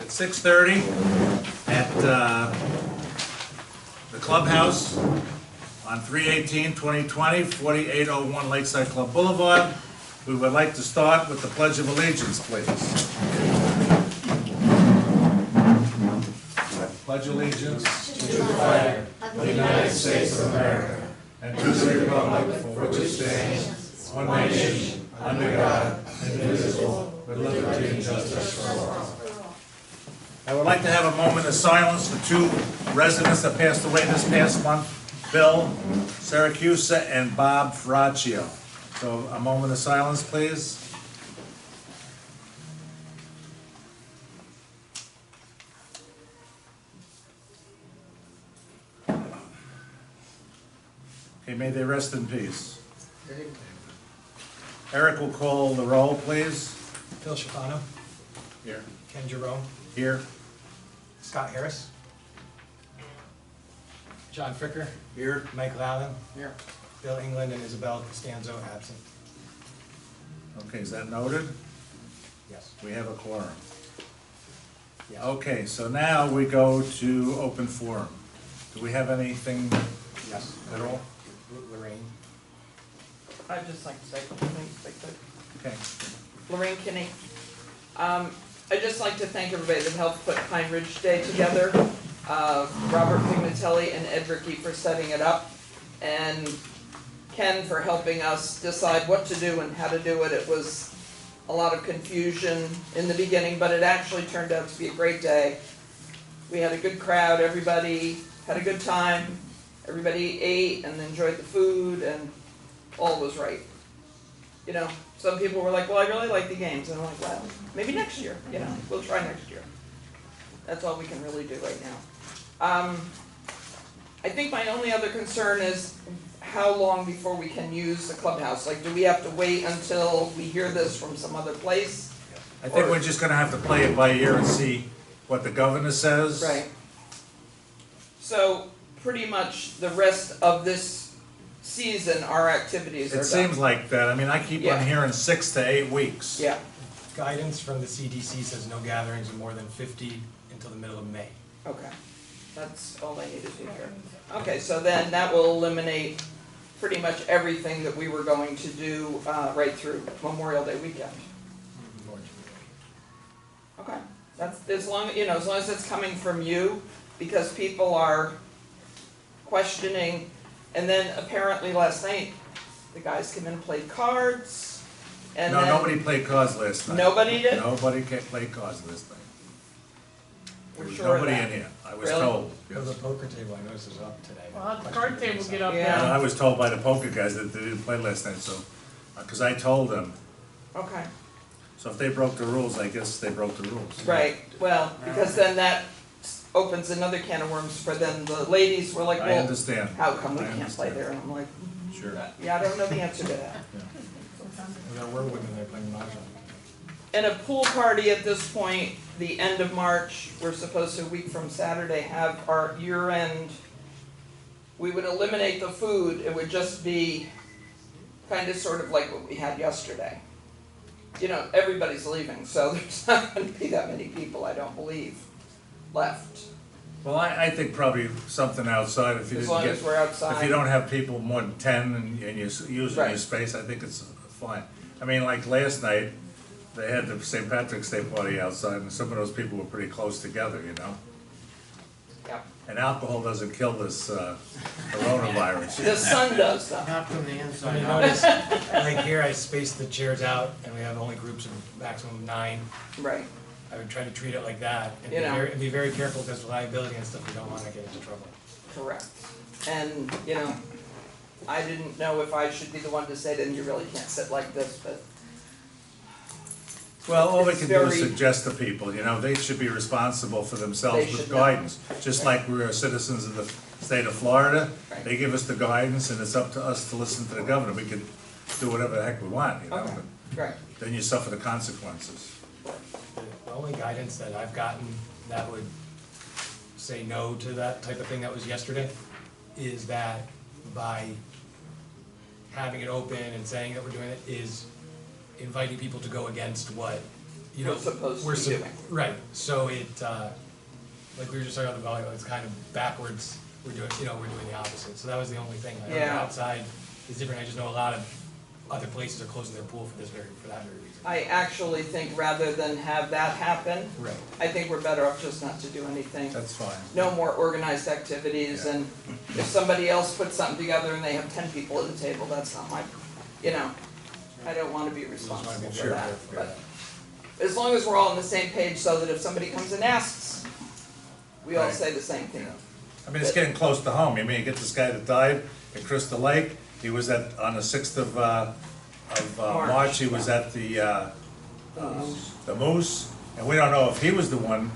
at 6:30 at the clubhouse on 3/18/2020, 4801 Lakeside Club Boulevard. We would like to start with the Pledge of Allegiance, please. Pledge allegiance to the flag of the United States of America and to the republic for which it stands, one nation, under God, indivisible, with liberty and justice for all. I would like to have a moment of silence for two residents that passed away this past month, Bill Syracusa and Bob Fraccio. So a moment of silence, please. Okay, may they rest in peace. Eric will call the roll, please. Phil Schifano. Here. Ken Jerome. Here. Scott Harris. John Fricker. Here. Mike Allen. Here. Bill England and Isabel Costanzo absent. Okay, is that noted? Yes. We have a quorum. Yes. Okay, so now we go to open forum. Do we have anything Yes. at all? Lorraine. I'd just like to say a couple things, if I could. Okay. Lorraine Kinney. I'd just like to thank everybody that helped put Pine Ridge Day together. Robert Pignatelli and Ed Rickey for setting it up, and Ken for helping us decide what to do and how to do it. It was a lot of confusion in the beginning, but it actually turned out to be a great day. We had a good crowd, everybody had a good time, everybody ate and enjoyed the food, and all was right. You know, some people were like, well, I really like the games, and I'm like, well, maybe next year, you know, we'll try next year. That's all we can really do right now. I think my only other concern is how long before we can use the clubhouse? Like, do we have to wait until we hear this from some other place? I think we're just gonna have to play it by ear and see what the governor says. Right. So, pretty much the rest of this season, our activities are done. It seems like that. I mean, I keep Yeah. on hearing 6 to 8 weeks. Yeah, Guidance from the CDC says no gatherings of more than 50 until the middle of May. okay. That's all I needed to hear. Okay, so then that will eliminate pretty much everything that we were going to do right through Memorial Day weekend. Okay, that's, as long as it's coming from you, because people are questioning, and then apparently last night, the guys came in and played cards, and No, then. nobody played cards last night. Nobody did? Nobody played cards last night. There We're was sure of nobody that. in here. I was Really? told. Well, Yes. the poker table I noticed is up today. Well, the card table get up Yeah. now. I was told by the poker guys that they didn't play last night, so, because I told them. Okay, So if they broke the rules, I guess they broke the rules. right, well, because then that opens another can of worms for them. The ladies were like, I well, understand. how come we I can't play understand. there? And I'm like, Sure. yeah, I don't know the answer to that. There were women there playing mahjong. And a pool party at this point, the end of March, we're supposed to, a week from Saturday, have our year-end. We would eliminate the food, it would just be kind of sort of like what we had yesterday. You know, everybody's leaving, so there's not gonna be that many people, I don't believe, left. Well, I think probably something outside if you As didn't long get. as we're outside. If you don't have people more than 10 and you're using your Right. space, I think it's fine. I mean, like last night, they had the St. Patrick's Day party outside and some of those people were pretty close together, you know? Yep. And alcohol doesn't kill this coronavirus. The sun does though. Not from the So inside you out. notice, like here I spaced the chairs out and we have only groups of maximum of 9. Right, I would try to treat it like that and You know. be very careful because of liability and stuff, we don't want to get into trouble. correct. And, you know, I didn't know if I should be the one to say that you really can't sit like this, but Well, all we It's can do is very- suggest to people, you know, they should be responsible for themselves They with should know. guidance. Just like we're citizens of the state of Florida, Right. they give us the guidance and it's up to us to listen to the governor. We could do whatever the heck we want, you know, Okay. but right, then you suffer the consequences. The only guidance that I've gotten that would say no to that type of thing that was yesterday is that by having it open and saying that we're doing it is inviting people to go against what you know, We're supposed to we're be sup- doing. Right, so it, like we were just talking about the volleyball, it's kind of backwards, we're doing the opposite, so that was the only thing. I know the Yeah. outside is different, I just know a lot of other places are closing their pool for that very reason. I actually think rather than have that happen, Right. I think we're better off just not to do anything. That's fine. No more organized activities, and if somebody else puts something together and they have 10 people at the table, that's not my, you know, I don't wanna be responsible for that, but as long as we're all on the same page, so that if somebody comes and asks, we all Right. say the same thing. I mean, it's getting close to home. I mean, you get this guy that died at Crystal Lake. He was on the 6th of March, he was at the Moose. And we don't know if he was the one,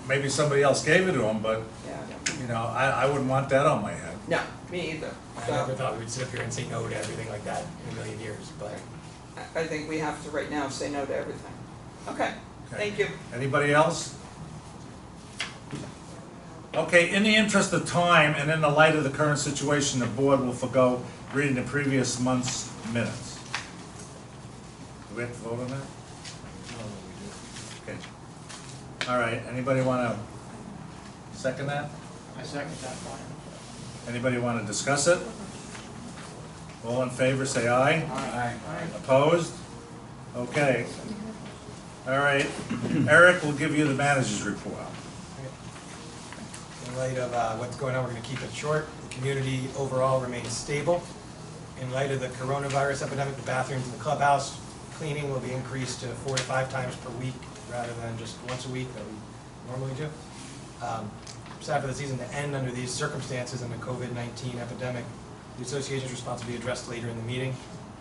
maybe somebody else gave it to him, but, Yeah, you know, I wouldn't want that on my head. no, me either. I never So, thought we would sit up here and say no to everything like that in a million years, but. I think we have to right now say no to everything. Okay, thank you. Anybody else? Okay, in the interest of time and in the light of the current situation, the board will forgo reading the previous month's minutes. Do we have to vote on that? Okay. All right, anybody want to second that? I second that one. Anybody want to discuss it? All in favor, say aye. Aye. Opposed? Okay. All right, Eric will give you the manager's report. In light of what's going on, we're going to keep it short. The community overall remains stable. In light of the coronavirus epidemic, the bathrooms in the clubhouse cleaning will be increased to 4 to 5 times per week rather than just once a week that we normally do. Sad for the season to end under these circumstances and the COVID-19 epidemic. The association's response will be addressed later in the meeting,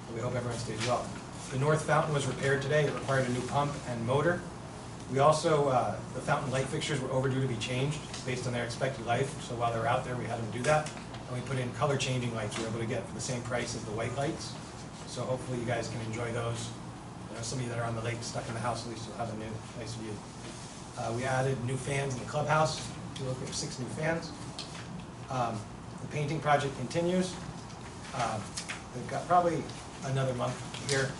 but we hope everyone stays well. The north fountain was repaired today. It required a new pump and motor. We also, the fountain light fixtures were overdue to be changed based on their expected life, so while they were out there, we had them do that. And we put in color changing lights we were able to get for the same price as the white lights. So hopefully you guys can enjoy those. You know, some of you that are on the lake stuck in the house, at least you'll have a nice view. We added new fans in the clubhouse. We look at 6 new fans. The painting project continues. They've got probably another month here.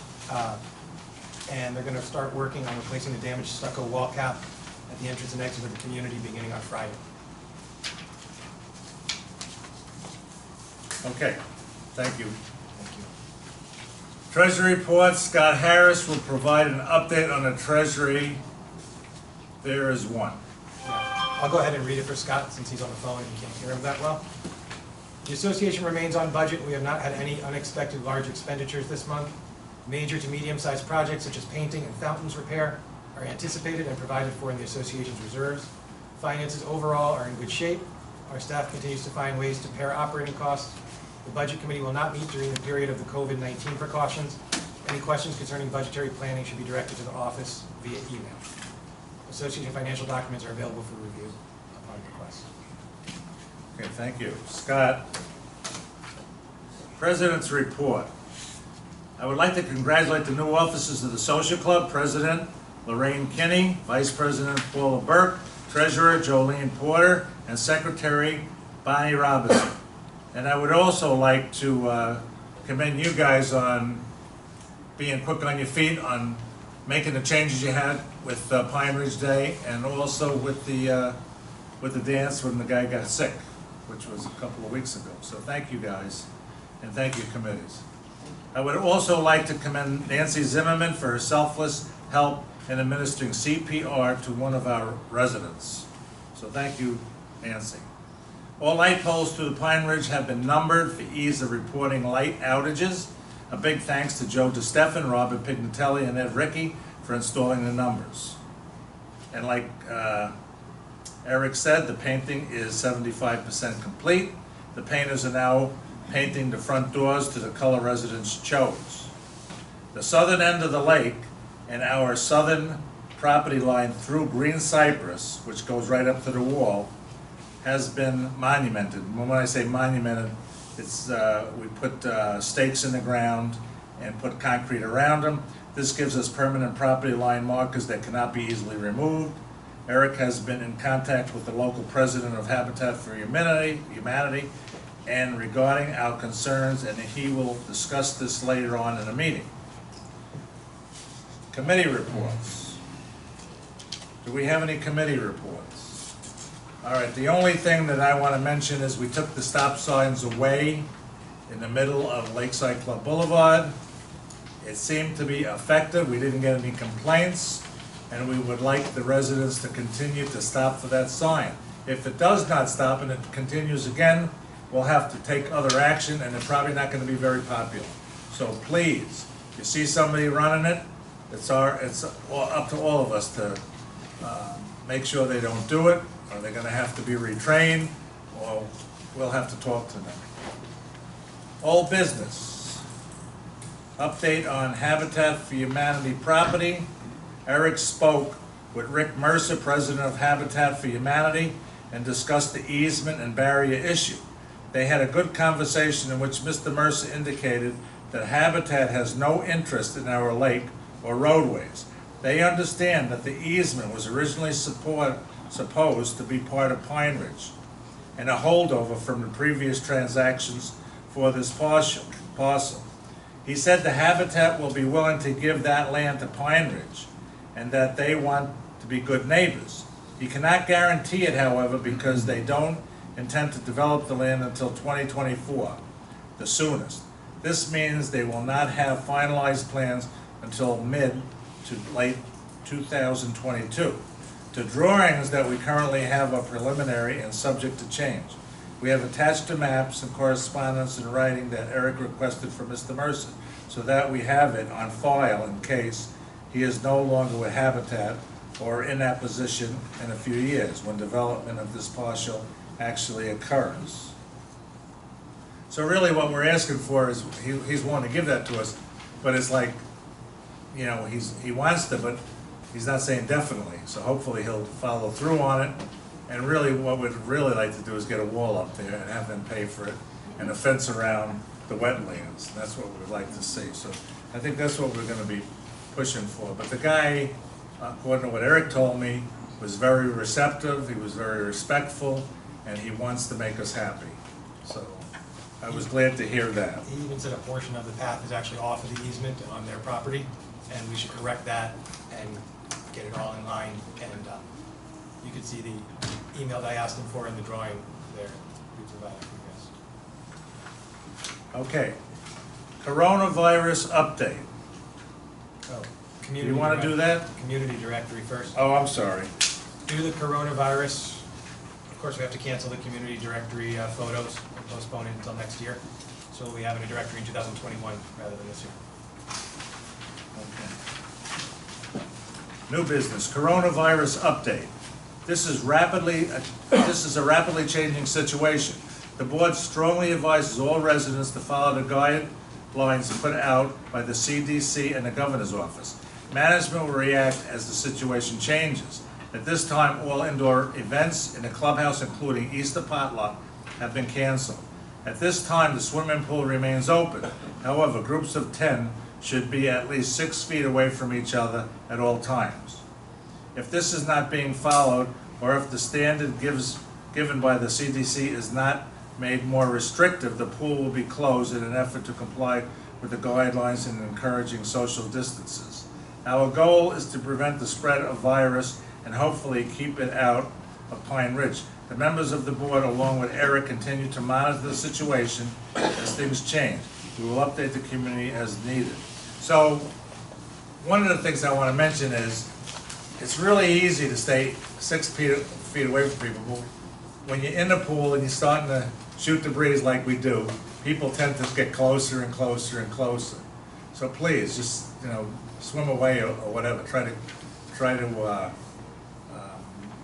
And they're going to start working on replacing the damaged stucco wall cap at the entrance and exit of the community beginning on Friday. Okay, thank you. Thank you. Treasury report, Scott Harris will provide an update on the treasury. There is one. I'll go ahead and read it for Scott since he's on the phone and you can't hear him that well. The association remains on budget. We have not had any unexpected large expenditures this month. Major to medium-sized projects such as painting and fountains repair are anticipated and provided for in the association's reserves. Finances overall are in good shape. Our staff continues to find ways to pare operating costs. The budget committee will not meet during the period of the COVID-19 precautions. Any questions concerning budgetary planning should be directed to the office via email. Association financial documents are available for review upon request. Okay, thank you. Scott, President's report. I would like to congratulate the new officers of the Social Club, President Lorraine Kinney, Vice President Paula Burke, Treasurer Jolene Porter, and Secretary Bonnie Robinson. And I would also like to commend you guys on being quick on your feet, on making the changes you had with Pine Ridge Day, and also with the dance when the guy got sick, which was a couple of weeks ago. So thank you guys, and thank you committees. I would also like to commend Nancy Zimmerman for her selfless help in administering CPR to one of our residents. So thank you, Nancy. All light poles through the Pine Ridge have been numbered for ease of reporting light outages. A big thanks to Joe DeStefan, Robert Pignatelli, and Ed Ricky for installing the numbers. And like Eric said, the painting is 75% complete. The painters are now painting the front doors to the color residents chose. The southern end of the lake and our southern property line through Green Cypress, which goes right up to the wall, has been monumented. When I say monumented, it's we put stakes in the ground and put concrete around them. This gives us permanent property line markers that cannot be easily removed. Eric has been in contact with the local president of Habitat for Humanity and regarding our concerns, and he will discuss this later on in the meeting. Committee reports. Do we have any committee reports? All right, the only thing that I want to mention is we took the stop signs away in the middle of Lakeside Club Boulevard. It seemed to be effective. We didn't get any complaints, and we would like the residents to continue to stop for that sign. If it does not stop and it continues again, we'll have to take other action, and it's probably not going to be very popular. So please, if you see somebody running it, it's up to all of us to make sure they don't do it, or they're going to have to be retrained, or we'll have to talk to them. All business. Update on Habitat for Humanity property. Eric spoke with Rick Mercer, president of Habitat for Humanity, and discussed the easement and barrier issue. They had a good conversation in which Mr. Mercer indicated that Habitat has no interest in our lake or roadways. They understand that the easement was originally supposed to be part of Pine Ridge and a holdover from the previous transactions for this parcel. He said the Habitat will be willing to give that land to Pine Ridge and that they want to be good neighbors. He cannot guarantee it, however, because they don't intend to develop the land until 2024, the soonest. This means they will not have finalized plans until mid to late 2022. The drawings that we currently have are preliminary and subject to change. We have attached the maps and correspondence in writing that Eric requested from Mr. Mercer, so that we have it on file in case he is no longer with Habitat or in that position in a few years when development of this parcel actually occurs. So really what we're asking for is, he's willing to give that to us, but it's like, you know, he wants to, but he's not saying definitely. So hopefully he'll follow through on it. And really what we'd really like to do is get a wall up there and have them pay for it, and a fence around the wetlands. That's what we'd like to see. So I think that's what we're gonna be pushing for. But the guy, according to what Eric told me, was very receptive, he was very respectful, and he wants to make us happy. So I was glad to hear that. He even said a portion of the path is actually off of the easement on their property, and we should correct that and get it all in line. And you could see the email that I asked him for in the drawing there. We provided for you guys. Okay, coronavirus update. Oh, Do community. you want to do that? Community directory first. Oh, I'm sorry. Due to the coronavirus, of course, we have to cancel the community directory photos and postpone it until next year. So we'll be having a directory in 2021 rather than this year. Okay. New business, coronavirus update. This is a rapidly changing situation. The board strongly advises all residents to follow the guidelines put out by the CDC and the governor's office. Management will react as the situation changes. At this time, all indoor events in the clubhouse, including Easter potluck, have been canceled. At this time, the swimming pool remains open. However, groups of 10 should be at least 6 feet away from each other at all times. If this is not being followed, or if the standard given by the CDC is not made more restrictive, the pool will be closed in an effort to comply with the guidelines in encouraging social distances. Our goal is to prevent the spread of virus and hopefully keep it out of Pine Ridge. The members of the board, along with Eric, continue to monitor the situation as things change. We will update the community as needed. So, one of the things I want to mention is, it's really easy to stay 6 feet away from people. When you're in the pool and you're starting to shoot the breeze like we do, people tend to get closer and closer and closer. So please, just, you know, swim away or whatever. Try to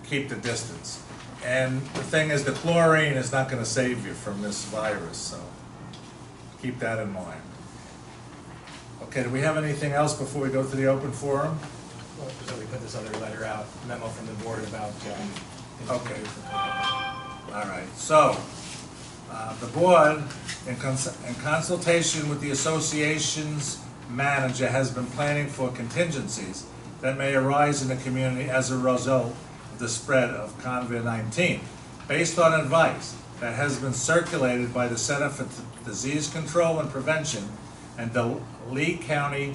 keep the distance. And the thing is, the chlorine is not going to save you from this virus, so keep that in mind. Okay, do we have anything else before we go to the open forum? Well, so we put this other letter out, memo from the board about. Okay. All right, so the board, in consultation with the association's manager, has been planning for contingencies that may arise in the community as a result of the spread of COVID-19. Based on advice that has been circulated by the Center for Disease Control and Prevention and the Lee County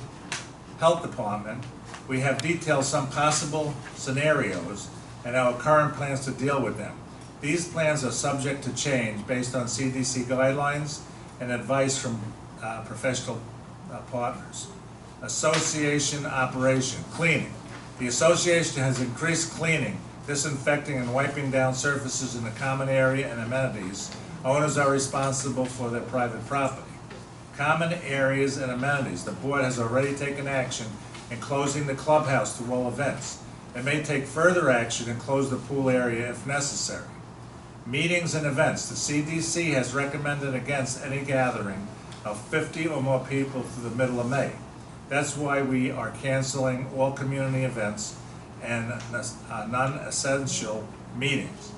Health Department, We have detailed some possible scenarios and our current plans to deal with them. These plans are subject to change based on CDC guidelines and advice from professional partners. Association operation, cleaning. The association has increased cleaning, disinfecting and wiping down surfaces in the common area and amenities. Owners are responsible for their private property. Common areas and amenities. The board has already taken action in closing the clubhouse to all events. It may take further action and close the pool area if necessary. Meetings and events. The CDC has recommended against any gathering of 50 or more people through the middle of May. That's why we are canceling all community events and non-essential meetings.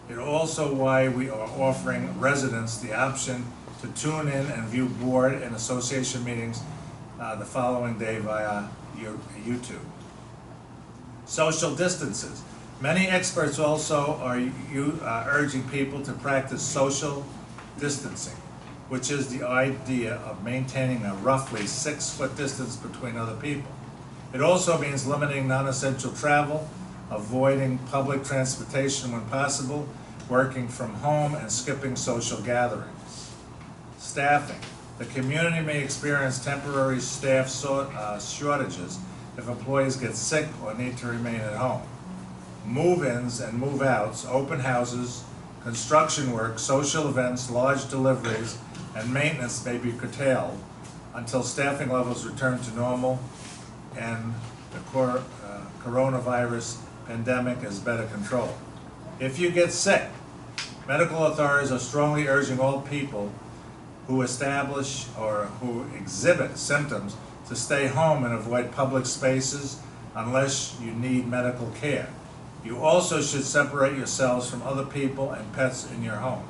It's also why we are offering residents the option to tune in and view board and association meetings the following day via YouTube. Social distances. Many experts also are urging people to practice social distancing, which is the idea of maintaining a roughly 6-foot distance between other people. It also means limiting non-essential travel, avoiding public transportation when possible, working from home, and skipping social gatherings. Staffing. The community may experience temporary staff shortages if employees get sick or need to remain at home. Move-ins and move-outs, open houses, construction work, social events, large deliveries, and maintenance may be curtailed until staffing levels return to normal and the coronavirus pandemic is better controlled. If you get sick, medical authorities are strongly urging all people who establish or who exhibit symptoms to stay home and avoid public spaces unless you need medical care. You also should separate yourselves from other people and pets in your home.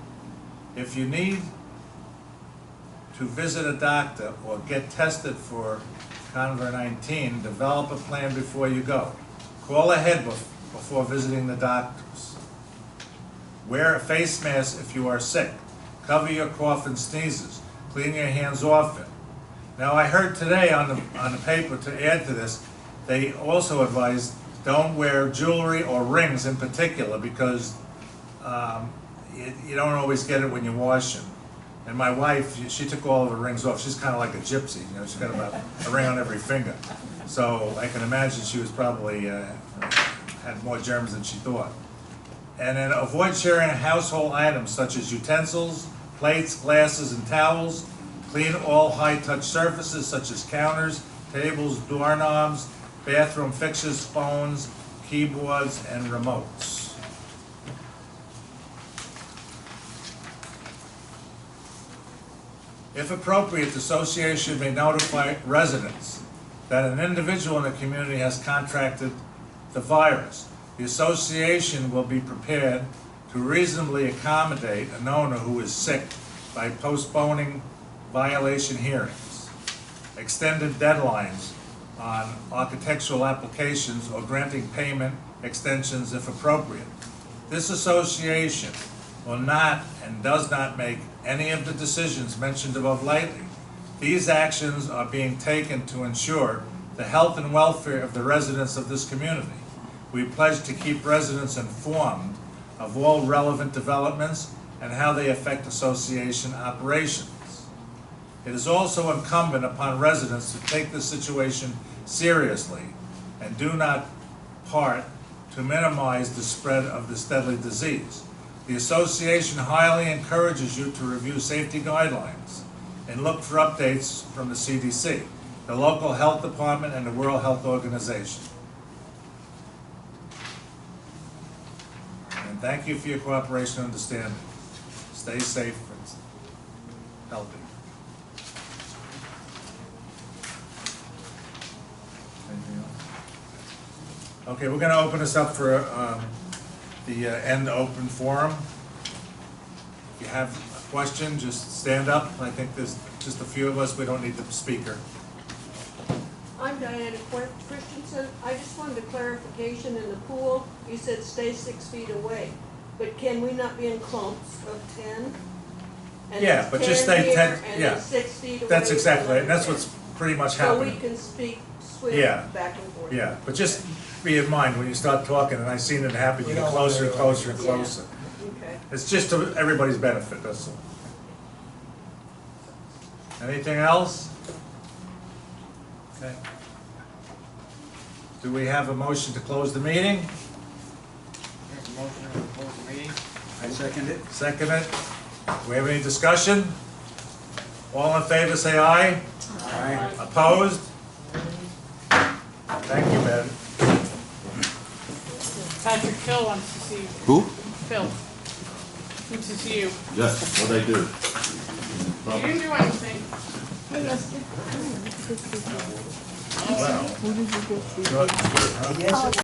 If you need to visit a doctor or get tested for COVID-19, develop a plan before you go. Call ahead before visiting the doctors. Wear a face mask if you are sick. Cover your cough and sneezes. Clean your hands often. Now I heard today on the paper, to add to this, they also advised don't wear jewelry or rings in particular because you don't always get it when you wash them. And my wife, she took all of her rings off. She's kind of like a gypsy, you know, she's got about a ring on every finger. So I can imagine she was probably had more germs than she thought. And then avoid sharing household items such as utensils, plates, glasses, and towels. Clean all high-touch surfaces such as counters, tables, doorknobs, bathroom fixtures, phones, keyboards, and remotes. If appropriate, the association may notify residents that an individual in the community has contracted the virus. The association will be prepared to reasonably accommodate an owner who is sick by postponing violation hearings, extended deadlines on architectural applications, or granting payment extensions if appropriate. This association will not and does not make any of the decisions mentioned above lightly. These actions are being taken to ensure the health and welfare of the residents of this community. We pledge to keep residents informed of all relevant developments and how they affect association operations. It is also incumbent upon residents to take this situation seriously and do not part to minimize the spread of this deadly disease. The association highly encourages you to review safety guidelines and look for updates from the CDC, the local health department, and the World Health Organization. And thank you for your cooperation and understanding. Stay safe and healthy. Anything else? Okay, we're going to open this up for the end open forum. If you have a question, just stand up. I think there's just a few of us. We don't need the speaker. I'm Diana Christensen. I just wanted a clarification in the pool. You said stay 6 feet away, but can we not be in clumps of 10? And Yeah, but just stay 10, and yeah. 6 feet away? That's exactly it. And that's what's pretty much So we happening. can switch Yeah. back and forth. Yeah, but just be in mind, when you start talking, and I've seen it happen, you We get don't closer and want to- closer and Yeah. closer. Okay. It's just to everybody's benefit, that's all. Anything else? Okay. Do we have a motion to close the meeting? Make a motion to close the meeting. I second it. Second it? Do we have any discussion? All in favor, say aye. Aye. Opposed? Thank you, Ben. Patrick, Phil wants to see you. Who? Phil. Good to see you. Yes, what'd I do? You didn't do anything. Wow. Good.